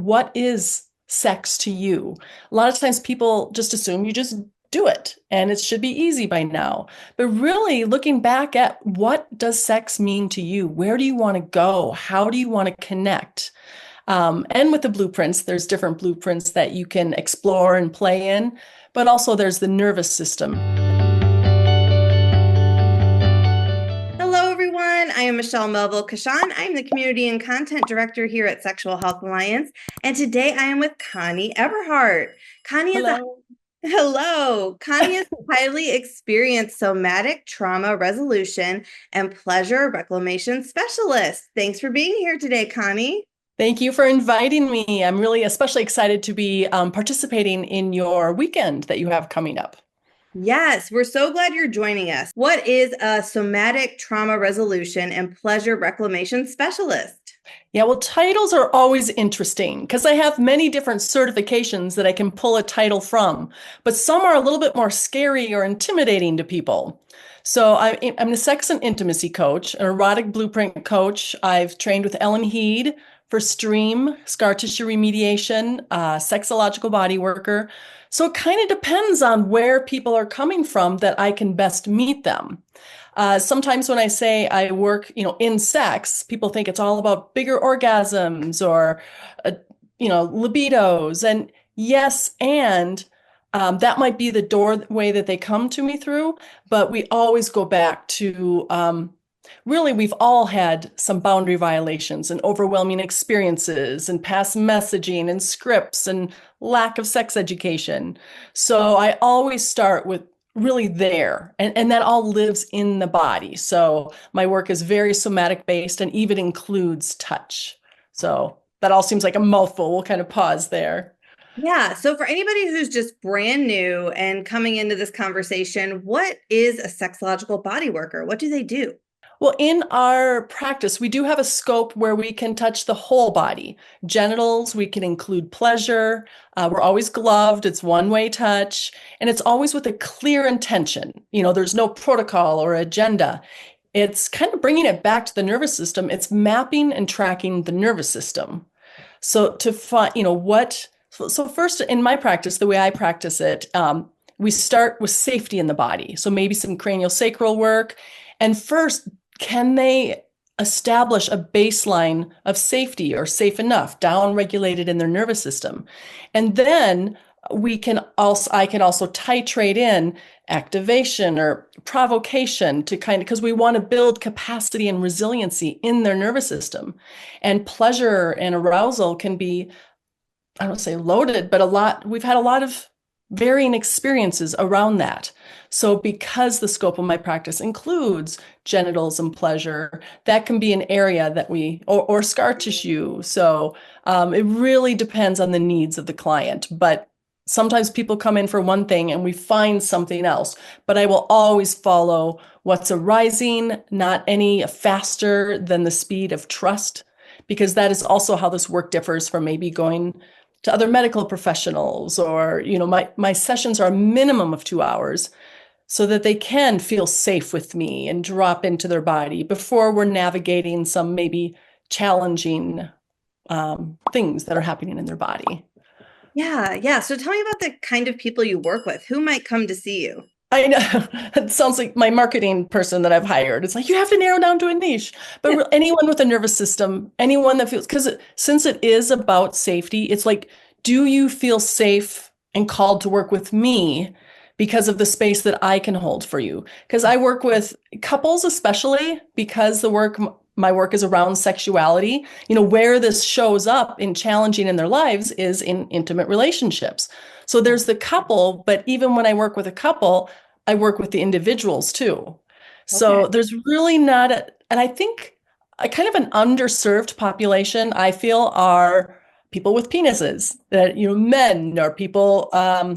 what is sex to you? A lot of times people just assume you just do it and it should be easy by now. But really looking back at what does sex mean to you? Where do you want to go? How do you want to connect? And with the blueprints, there's different blueprints that you can explore and play in, but also there's the nervous system. Hello, everyone. I am Michelle Melville Kashan. I'm the Community and Content Director here at Sexual Health Alliance. And today I am with Connie Eberhart. Connie is a Hello. Hello. Connie is a highly experienced somatic trauma resolution and pleasure reclamation specialist. Thanks for being here today, Connie. Thank you for inviting me. I'm really especially excited to be participating in your weekend that you have coming up. Yes, we're so glad you're joining us. What is a somatic trauma resolution and pleasure reclamation specialist? Yeah, well, titles are always interesting because I have many different certifications that I can pull a title from, but some are a little bit more scary or intimidating to people. So I'm a sex and intimacy coach, an erotic blueprint coach. I've trained with Ellen Heed for STREAM, scar tissue remediation, sexological body worker. So it kind of depends on where people are coming from that I can best meet them. Sometimes when I say I work, in sex, people think it's all about bigger orgasms or, uh, libidos. And yes, and that might be the doorway that they come to me through. But we always go back to really, we've all had some boundary violations and overwhelming experiences and past messaging and scripts and lack of sex education. So I always start with really there. And that all lives in the body. So my work is very somatic based and even includes touch. So that all seems like a mouthful. We'll kind of pause there. Yeah. So, for anybody who's just brand new and coming into this conversation, what is a sexological body worker? What do they do? Well, in our practice, we do have a scope where we can touch the whole body. Genitals, we can include pleasure. We're always gloved. It's one-way touch, and it's always with a clear intention. There's no protocol or agenda. It's kind of bringing it back to the nervous system. It's mapping and tracking the nervous system. So to find, so first in my practice, the way I practice it, we start with safety in the body. So maybe some craniosacral work. And first, can they establish a baseline of safety or safe enough, down regulated in their nervous system? And then I can also titrate in activation or provocation to because we want to build capacity and resiliency in their nervous system. And pleasure and arousal can be, I don't say loaded, but we've had a lot of varying experiences around that. So because the scope of my practice includes genitals and pleasure, that can be an area that or scar tissue. So it really depends on the needs of the client. But sometimes people come in for one thing and we find something else. But I will always follow what's arising, not any faster than the speed of trust, because that is also how this work differs from maybe going to other medical professionals, or my sessions are a minimum of 2 hours so that they can feel safe with me and drop into their body before we're navigating some maybe challenging things that are happening in their body. Yeah. Yeah. So, tell me about the kind of people you work with. Who might come to see you? I know it sounds like my marketing person that I've hired. It's like you have to narrow down to a niche, but Yeah. anyone with a nervous system, anyone that feels, because since it is about safety, it's like, do you feel safe and called to work with me because of the space that I can hold for you? Because I work with couples, especially because my work is around sexuality. Where this shows up in challenging in their lives is in intimate relationships. So there's the couple, but even when I work with a couple, I work with the individuals too. Okay. So there's really not and I think a kind of an underserved population, I feel, are people with penises, that, men or people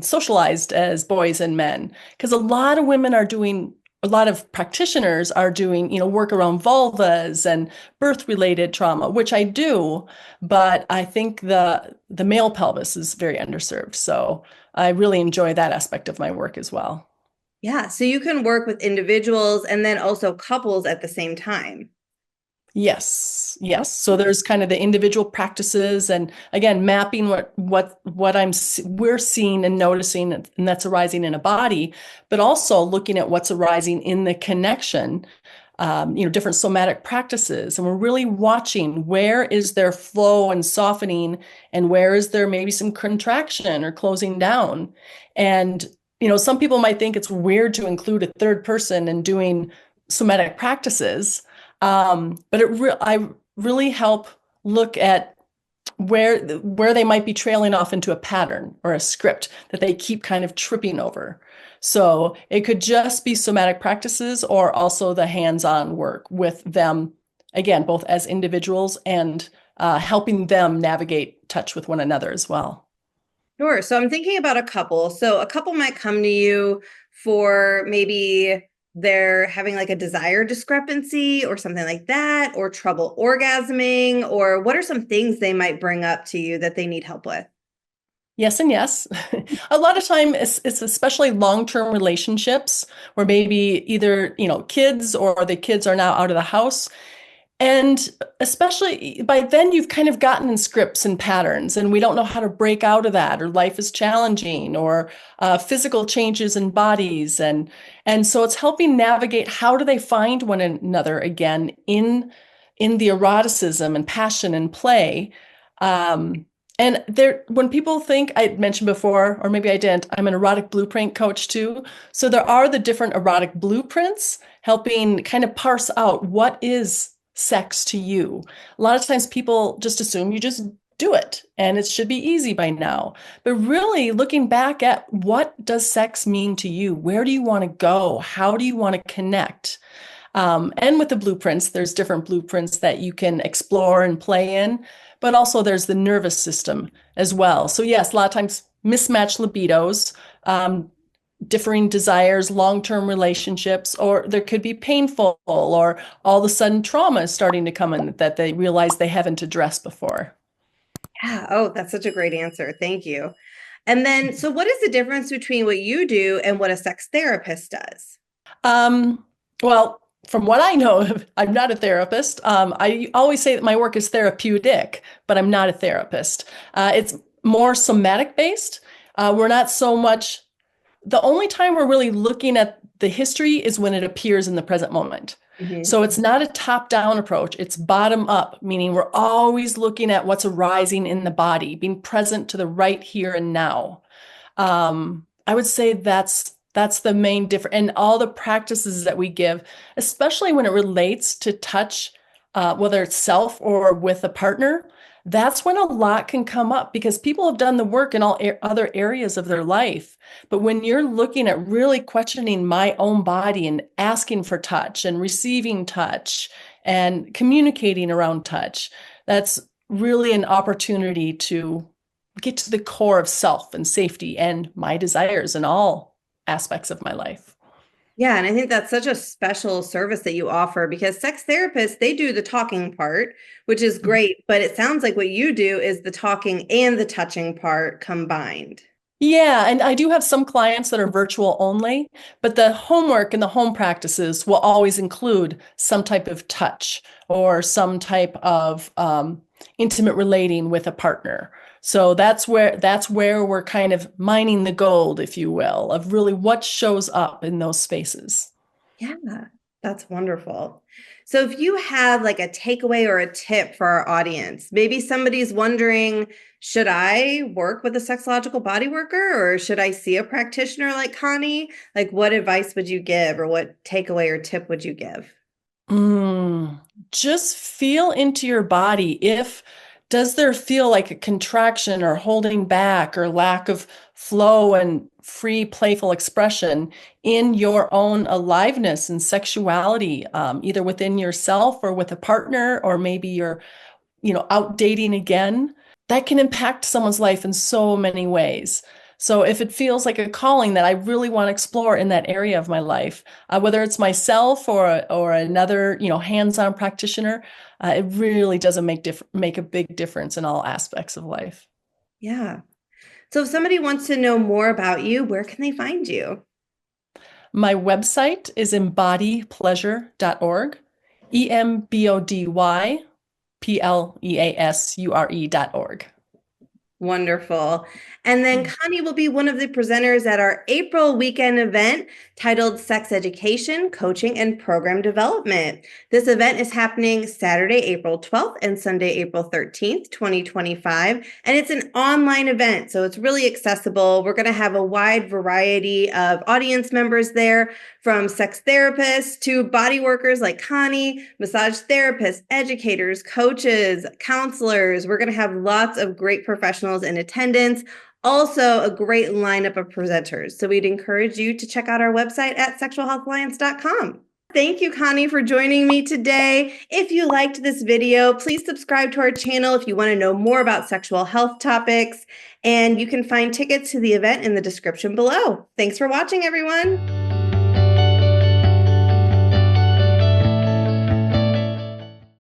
socialized as boys and men. Because a lot of practitioners are doing, work around vulvas and birth-related trauma, which I do, but I think the male pelvis is very underserved. So I really enjoy that aspect of my work as well. Yeah. So, you can work with individuals and then also couples at the same time. Yes, yes. So Okay. there's kind of the individual practices, and again, mapping what we're seeing and noticing, and that's arising in a body, but also looking at what's arising in the connection. Different somatic practices, and we're really watching where is there flow and softening, and where is there maybe some contraction or closing down. And some people might think it's weird to include a third person in doing somatic practices. But I really help look at where they might be trailing off into a pattern or a script that they keep kind of tripping over. So it could just be somatic practices or also the hands-on work with them, again, both as individuals and helping them navigate touch with one another as well. Sure. So I'm thinking about a couple. So a couple might come to you for maybe they're having like a desire discrepancy or something like that, or trouble orgasming, or what are some things they might bring up to you that they need help with? Yes and yes. A lot of time it's especially long-term relationships where maybe either, kids or the kids are now out of the house. And especially by then, you've kind of gotten in scripts and patterns, and we don't know how to break out of that, or life is challenging, or physical changes in bodies, and so it's helping navigate how do they find one another again in the eroticism and passion and play. Um, and there, when people think I mentioned before, or maybe I didn't, I'm an erotic blueprint coach too. So there are the different erotic blueprints helping kind of parse out what is sex to you. A lot of times people just assume you just do it and it should be easy by now. But really looking back at what does sex mean to you? Where do you want to go? How do you want to connect? And with the blueprints, there's different blueprints that you can explore and play in, but also there's the nervous system as well. So yes, a lot of times mismatched libidos, differing desires, long-term relationships, or there could be painful, or all of a sudden trauma is starting to come in that they realize they haven't addressed before. Yeah. Oh, that's such a great answer. Thank you. And then, so what is the difference between what you do and what a sex therapist does? Um, well, from what I know, I'm not a therapist. I always say that my work is therapeutic, but I'm not a therapist. It's more somatic based. We're not so much, the only time we're really looking at the history is when it appears in the present moment. Mhm. So it's not a top-down approach, it's bottom up, meaning we're always looking at what's arising in the body, being present to the right here and now. I would say that's the main difference, and all the practices that we give, especially when it relates to touch, whether it's self or with a partner. That's when a lot can come up because people have done the work in all other areas of their life. But when you're looking at really questioning my own body and asking for touch and receiving touch and communicating around touch, that's really an opportunity to get to the core of self and safety and my desires in all aspects of my life. Yeah, and I think that's such a special service that you offer because sex therapists, they do the talking part, which is great, but it sounds like what you do is the talking and the touching part combined. Yeah, and I do have some clients that are virtual only, but the homework and the home practices will always include some type of touch or some type of intimate relating with a partner. So that's where we're kind of mining the gold, if you will, of really what shows up in those spaces. Yeah, that's wonderful. So if you have like a takeaway or a tip for our audience, maybe somebody's wondering, should I work with a sexological body worker or should I see a practitioner like Connie? Like what advice would you give or what takeaway or tip would you give? Mm, just feel into your body. If does there feel like a contraction or holding back or lack of flow and free, playful expression in your own aliveness and sexuality, either within yourself or with a partner, or maybe you're, out dating again, that can impact someone's life in so many ways. So if it feels like a calling that I really want to explore in that area of my life, whether it's myself or another, hands-on practitioner, it really doesn't make a big difference in all aspects of life. Yeah. So if somebody wants to know more about you, where can they find you? My website is embodypleasure.org. EMBODYPLEASURE.org. Wonderful. And then Connie will be one of the presenters at our April weekend event titled Sex Education, Coaching, and Program Development. This event is happening Saturday, April 12th and Sunday, April 13th, 2025. And it's an online event, so it's really accessible. We're going to have a wide variety of audience members there, from sex therapists to body workers like Connie, massage therapists, educators, coaches, counselors. We're going to have lots of great professionals in attendance. Also, a great lineup of presenters. So we'd encourage you to check out our website at sexualhealthalliance.com. Thank you, Connie, for joining me today. If you liked this video, please subscribe to our channel if you want to know more about sexual health topics. And you can find tickets to the event in the description below. Thanks for watching, everyone.